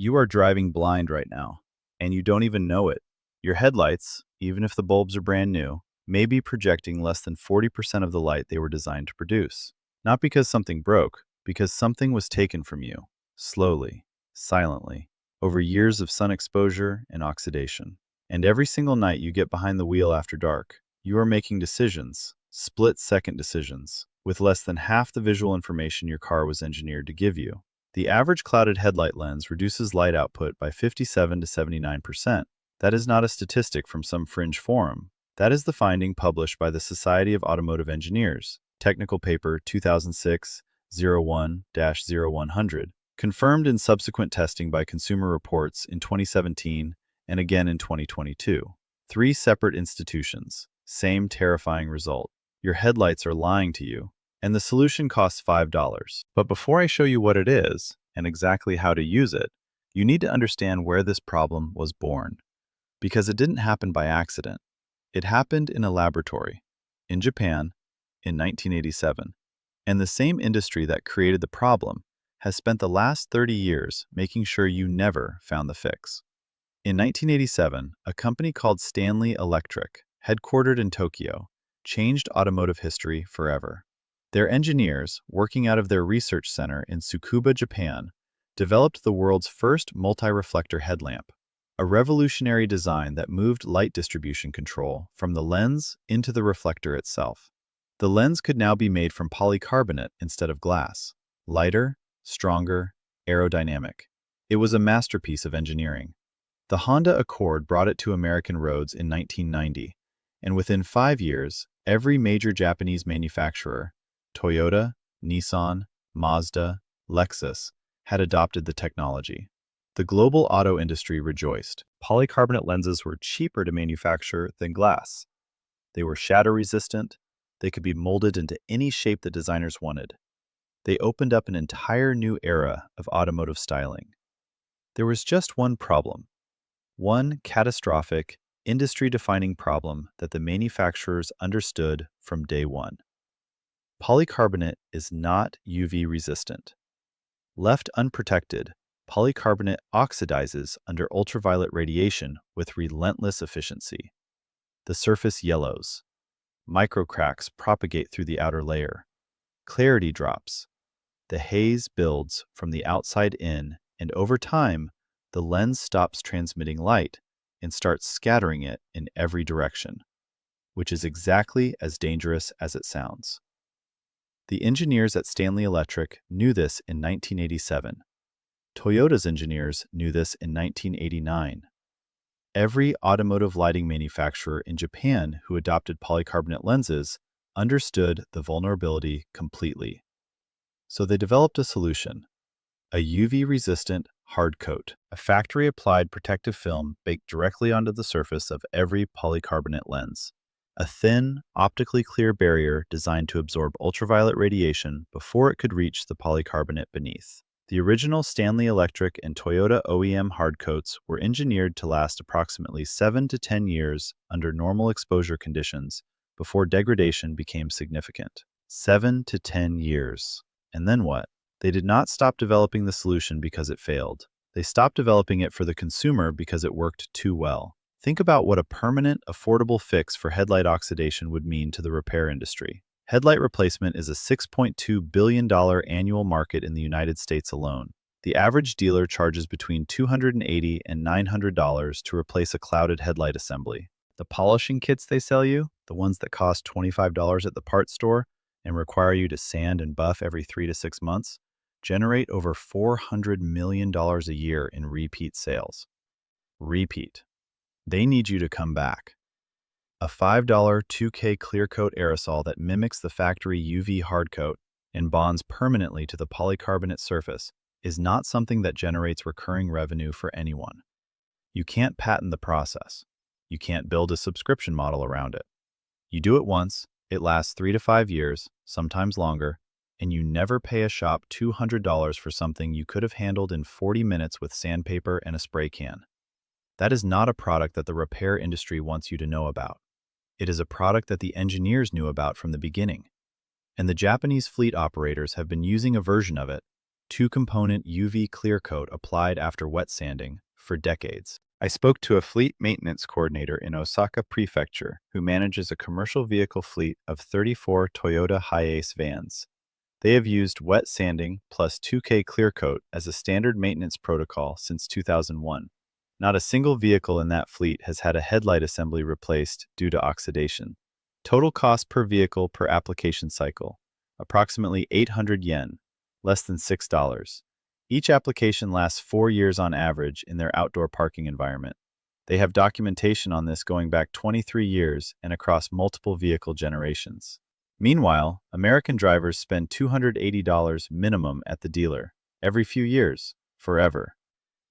You are driving blind right now, and you don't even know it. Your headlights, even if the bulbs are brand new, may be projecting less than 40% of the light they were designed to produce. Not because something broke, because something was taken from you, slowly, silently, over years of sun exposure and oxidation. And every single night you get behind the wheel after dark, you are making decisions, split-second decisions, with less than half the visual information your car was engineered to give you. The average clouded headlight lens reduces light output by 57 to 79%. That is not a statistic from some fringe forum. That is the finding published by the Society of Automotive Engineers, Technical Paper 2006-01-0100, confirmed in subsequent testing by Consumer Reports in 2017 and again in 2022. 3 separate institutions, same terrifying result. Your headlights are lying to you, and the solution costs $5. But before I show you what it is and exactly how to use it, you need to understand where this problem was born. Because it didn't happen by accident. It happened in a laboratory, in Japan, in 1987. And the same industry that created the problem has spent the last 30 years making sure you never found the fix. In 1987, a company called Stanley Electric, headquartered in Tokyo, changed automotive history forever. Their engineers, working out of their research center in Tsukuba, Japan, developed the world's first multi-reflector headlamp, a revolutionary design that moved light distribution control from the lens into the reflector itself. The lens could now be made from polycarbonate instead of glass, lighter, stronger, aerodynamic. It was a masterpiece of engineering. The Honda Accord brought it to American roads in 1990, and within 5 years, every major Japanese manufacturer, Toyota, Nissan, Mazda, Lexus, had adopted the technology. The global auto industry rejoiced. Polycarbonate lenses were cheaper to manufacture than glass. They were shatter-resistant. They could be molded into any shape the designers wanted. They opened up an entire new era of automotive styling. There was just one problem. One catastrophic, industry-defining problem that the manufacturers understood from day one. Polycarbonate is not UV resistant. Left unprotected, polycarbonate oxidizes under ultraviolet radiation with relentless efficiency. The surface yellows. Microcracks propagate through the outer layer. Clarity drops. The haze builds from the outside in, and over time, the lens stops transmitting light and starts scattering it in every direction, which is exactly as dangerous as it sounds. The engineers at Stanley Electric knew this in 1987. Toyota's engineers knew this in 1989. Every automotive lighting manufacturer in Japan who adopted polycarbonate lenses understood the vulnerability completely. So they developed a solution, a UV-resistant hard coat, a factory-applied protective film baked directly onto the surface of every polycarbonate lens. A thin, optically clear barrier designed to absorb ultraviolet radiation before it could reach the polycarbonate beneath. The original Stanley Electric and Toyota OEM hardcoats were engineered to last approximately 7 to 10 years under normal exposure conditions before degradation became significant. 7 to 10 years. And then what? They did not stop developing the solution because it failed. They stopped developing it for the consumer because it worked too well. Think about what a permanent, affordable fix for headlight oxidation would mean to the repair industry. Headlight replacement is a $6.2 billion annual market in the United States alone. The average dealer charges between $280 and $900 to replace a clouded headlight assembly. The polishing kits they sell you, the ones that cost $25 at the parts store and require you to sand and buff every 3 to 6 months, generate over $400 million a year in repeat sales. Repeat. They need you to come back. A $5 2K clear coat aerosol that mimics the factory UV hard coat and bonds permanently to the polycarbonate surface is not something that generates recurring revenue for anyone. You can't patent the process. You can't build a subscription model around it. You do it once, it lasts 3 to 5 years, sometimes longer, and you never pay a shop $200 for something you could have handled in 40 minutes with sandpaper and a spray can. That is not a product that the repair industry wants you to know about. It is a product that the engineers knew about from the beginning. And the Japanese fleet operators have been using a version of it, two-component UV clear coat applied after wet sanding for decades. I spoke to a fleet maintenance coordinator in Osaka Prefecture who manages a commercial vehicle fleet of 34 Toyota Hiace vans. They have used wet sanding plus 2K clear coat as a standard maintenance protocol since 2001. Not a single vehicle in that fleet has had a headlight assembly replaced due to oxidation. Total cost per vehicle per application cycle, approximately 800 yen, less than $6. Each application lasts 4 years on average in their outdoor parking environment. They have documentation on this going back 23 years and across multiple vehicle generations. Meanwhile, American drivers spend $280 minimum at the dealer, every few years, forever.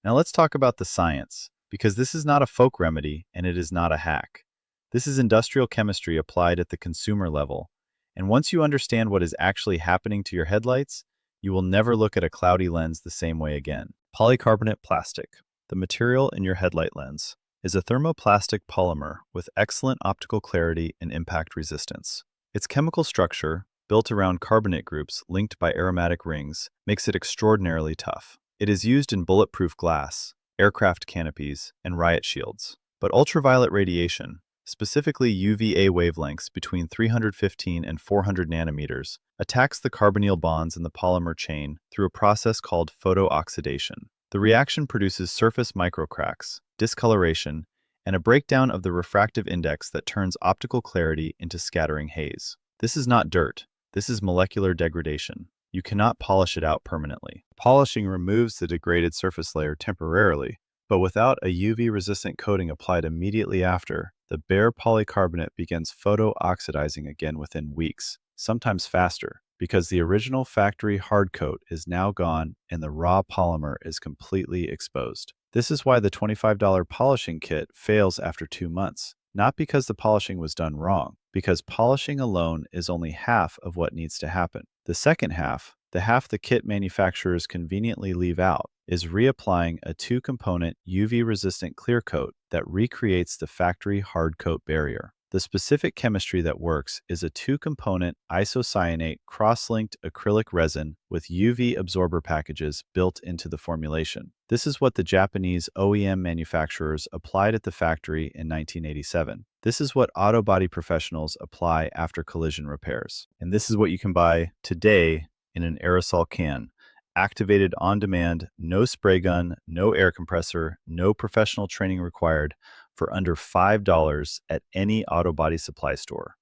Now let's talk about the science, because this is not a folk remedy and it is not a hack. This is industrial chemistry applied at the consumer level, and once you understand what is actually happening to your headlights, you will never look at a cloudy lens the same way again. Polycarbonate plastic, the material in your headlight lens, is a thermoplastic polymer with excellent optical clarity and impact resistance. Its chemical structure, built around carbonate groups linked by aromatic rings, makes it extraordinarily tough. It is used in bulletproof glass, aircraft canopies, and riot shields. But ultraviolet radiation, specifically UVA wavelengths between 315 and 400 nanometers, attacks the carbonyl bonds in the polymer chain through a process called photooxidation. The reaction produces surface microcracks, discoloration, and a breakdown of the refractive index that turns optical clarity into scattering haze. This is not dirt. This is molecular degradation. You cannot polish it out permanently. Polishing removes the degraded surface layer temporarily, but without a UV-resistant coating applied immediately after, the bare polycarbonate begins photooxidizing again within weeks, sometimes faster, because the original factory hard coat is now gone and the raw polymer is completely exposed. This is why the $25 polishing kit fails after 2 months. Not because the polishing was done wrong, because polishing alone is only half of what needs to happen. The second half, the half the kit manufacturers conveniently leave out, is reapplying a two-component UV-resistant clear coat that recreates the factory hard coat barrier. The specific chemistry that works is a two-component isocyanate-crosslinked acrylic resin with UV absorber packages built into the formulation. This is what the Japanese OEM manufacturers applied at the factory in 1987. This is what auto body professionals apply after collision repairs. And this is what you can buy today in an aerosol can. Activated on demand, no spray gun, no air compressor, no professional training required, for under $5 at any auto body supply store.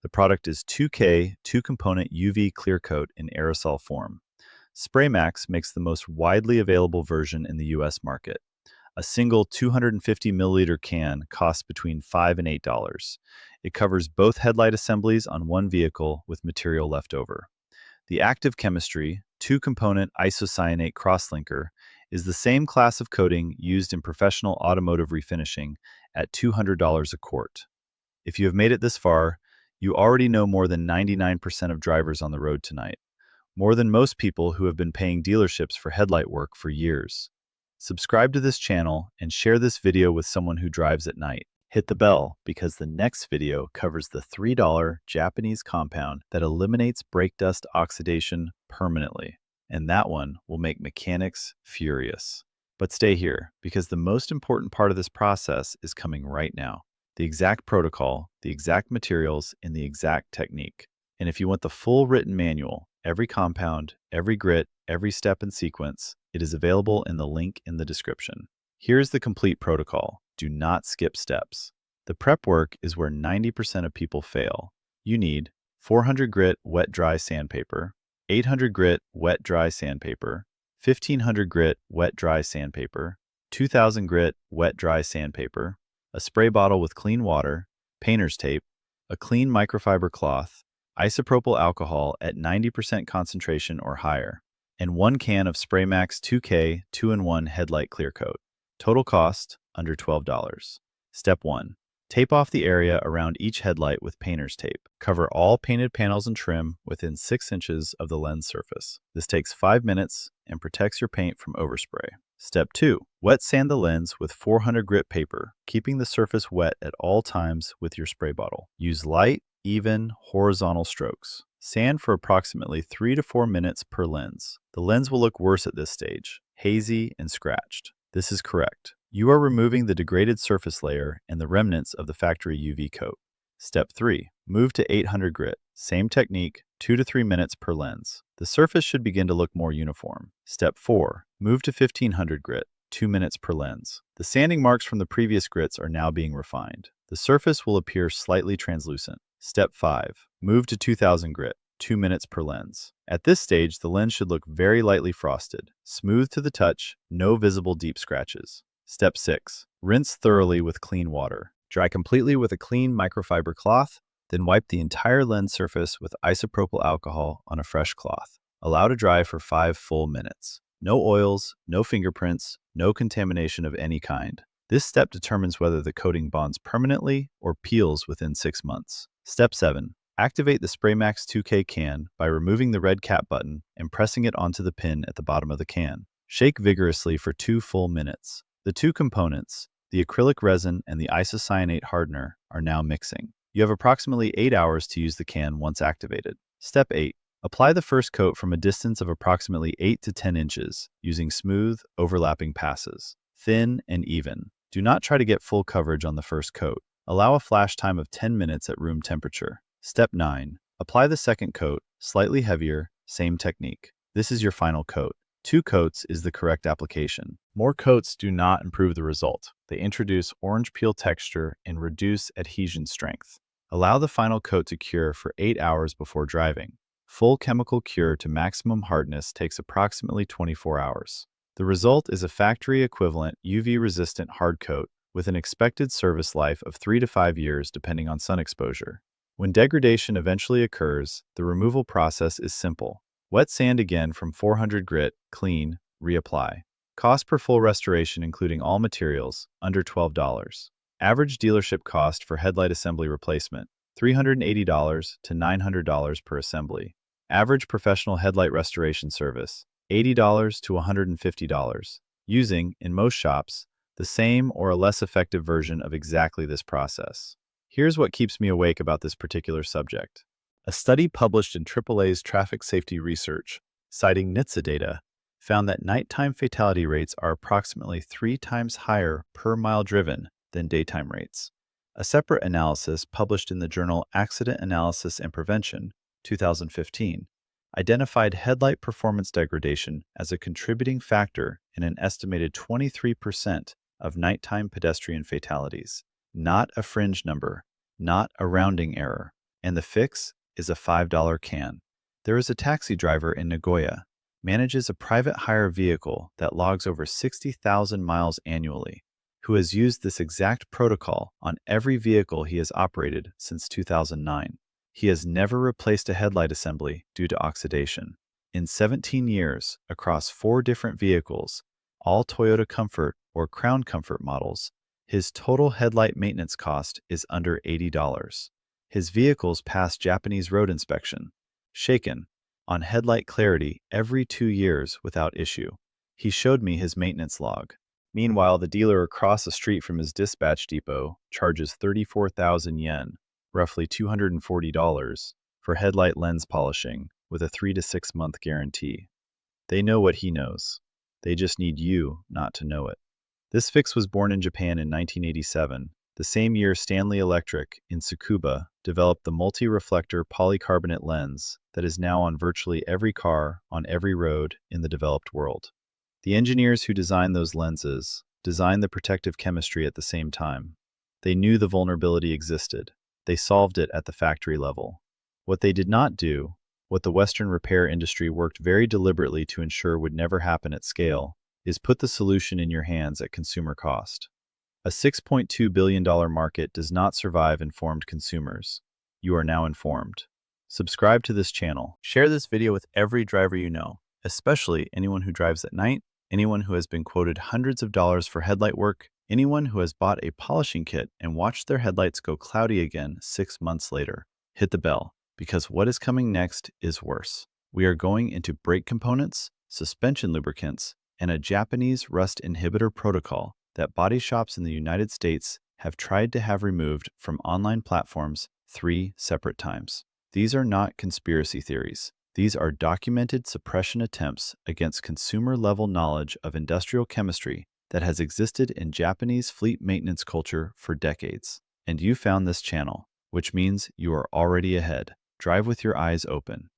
The product is 2K two-component UV clear coat in aerosol form. SprayMax makes the most widely available version in the US market. A single 250 milliliter can costs between $5 and $8. It covers both headlight assemblies on one vehicle with material left over. The active chemistry, two-component isocyanate-crosslinker, is the same class of coating used in professional automotive refinishing at $200 a quart. If you have made it this far, you already know more than 99% of drivers on the road tonight, more than most people who have been paying dealerships for headlight work for years. Subscribe to this channel and share this video with someone who drives at night. Hit the bell because the next video covers the $3 Japanese compound that eliminates brake dust oxidation permanently. And that one will make mechanics furious. But stay here, because the most important part of this process is coming right now. The exact protocol, the exact materials, and the exact technique. And if you want the full written manual, every compound, every grit, every step and sequence, it is available in the link in the description. Here's the complete protocol. Do not skip steps. The prep work is where 90% of people fail. You need 400 grit wet dry sandpaper, 800 grit wet dry sandpaper, 1500 grit wet dry sandpaper, 2000 grit wet dry sandpaper, a spray bottle with clean water, painter's tape, a clean microfiber cloth, isopropyl alcohol at 90% concentration or higher, and 1 can of SprayMax 2K 2-in-1 headlight clear coat. Total cost under $12. Step 1. Tape off the area around each headlight with painter's tape. Cover all painted panels and trim within 6 inches of the lens surface. This takes 5 minutes and protects your paint from overspray. Step 2. Wet sand the lens with 400 grit paper, keeping the surface wet at all times with your spray bottle. Use light, even, horizontal strokes. Sand for approximately 3 to 4 minutes per lens. The lens will look worse at this stage, hazy and scratched. This is correct. You are removing the degraded surface layer and the remnants of the factory UV coat. Step 3. Move to 800 grit. Same technique, 2 to 3 minutes per lens. The surface should begin to look more uniform. Step 4. Move to 1500 grit. 2 minutes per lens. The sanding marks from the previous grits are now being refined. The surface will appear slightly translucent. Step 5. Move to 2000 grit. 2 minutes per lens. At this stage, the lens should look very lightly frosted, smooth to the touch, no visible deep scratches. Step 6. Rinse thoroughly with clean water. Dry completely with a clean microfiber cloth, then wipe the entire lens surface with isopropyl alcohol on a fresh cloth. Allow to dry for 5 full minutes. No oils, no fingerprints, no contamination of any kind. This step determines whether the coating bonds permanently or peels within 6 months. Step 7. Activate the SprayMax 2K can by removing the red cap button and pressing it onto the pin at the bottom of the can. Shake vigorously for 2 full minutes. The two components, the acrylic resin and the isocyanate hardener, are now mixing. You have approximately 8 hours to use the can once activated. Step 8. Apply the first coat from a distance of approximately 8 to 10 inches using smooth, overlapping passes. Thin and even. Do not try to get full coverage on the first coat. Allow a flash time of 10 minutes at room temperature. Step 9. Apply the second coat, slightly heavier, same technique. This is your final coat. 2 coats is the correct application. More coats do not improve the result. They introduce orange peel texture and reduce adhesion strength. Allow the final coat to cure for 8 hours before driving. Full chemical cure to maximum hardness takes approximately 24 hours. The result is a factory equivalent UV-resistant hard coat with an expected service life of 3 to 5 years depending on sun exposure. When degradation eventually occurs, the removal process is simple. Wet sand again from 400 grit, clean, reapply. Cost per full restoration including all materials, under $12. Average dealership cost for headlight assembly replacement, $380 to $900 per assembly. Average professional headlight restoration service, $80 to $150, using, in most shops, the same or a less effective version of exactly this process. Here's what keeps me awake about this particular subject. A study published in AAA's Traffic Safety Research, citing NHTSA data, found that nighttime fatality rates are approximately 3 times higher per mile driven than daytime rates. A separate analysis published in the journal Accident Analysis and Prevention, 2015, identified headlight performance degradation as a contributing factor in an estimated 23% of nighttime pedestrian fatalities. Not a fringe number, not a rounding error. And the fix is a $5 can. There is a taxi driver in Nagoya, manages a private hire vehicle that logs over 60,000 miles annually, who has used this exact protocol on every vehicle he has operated since 2009. He has never replaced a headlight assembly due to oxidation. In 17 years, across 4 different vehicles, all Toyota Comfort or Crown Comfort models, his total headlight maintenance cost is under $80. His vehicles pass Japanese road inspection, shaken, on headlight clarity every 2 years without issue. He showed me his maintenance log. Meanwhile, the dealer across the street from his dispatch depot charges 34,000 yen, roughly $240, for headlight lens polishing with a 3 to 6 month guarantee. They know what he knows. They just need you not to know it. This fix was born in Japan in 1987, the same year Stanley Electric in Tsukuba developed the multi-reflector polycarbonate lens that is now on virtually every car on every road in the developed world. The engineers who designed those lenses designed the protective chemistry at the same time. They knew the vulnerability existed. They solved it at the factory level. What they did not do, what the Western repair industry worked very deliberately to ensure would never happen at scale, is put the solution in your hands at consumer cost. A $6.2 billion market does not survive informed consumers. You are now informed. Subscribe to this channel. Share this video with every driver you know, especially anyone who drives at night, anyone who has been quoted hundreds of dollars for headlight work, anyone who has bought a polishing kit and watched their headlights go cloudy again 6 months later. Hit the bell, because what is coming next is worse. We are going into brake components, suspension lubricants, and a Japanese rust inhibitor protocol that body shops in the United States have tried to have removed from online platforms 3 separate times. These are not conspiracy theories. These are documented suppression attempts against consumer-level knowledge of industrial chemistry that has existed in Japanese fleet maintenance culture for decades. And you found this channel, which means you are already ahead. Drive with your eyes open.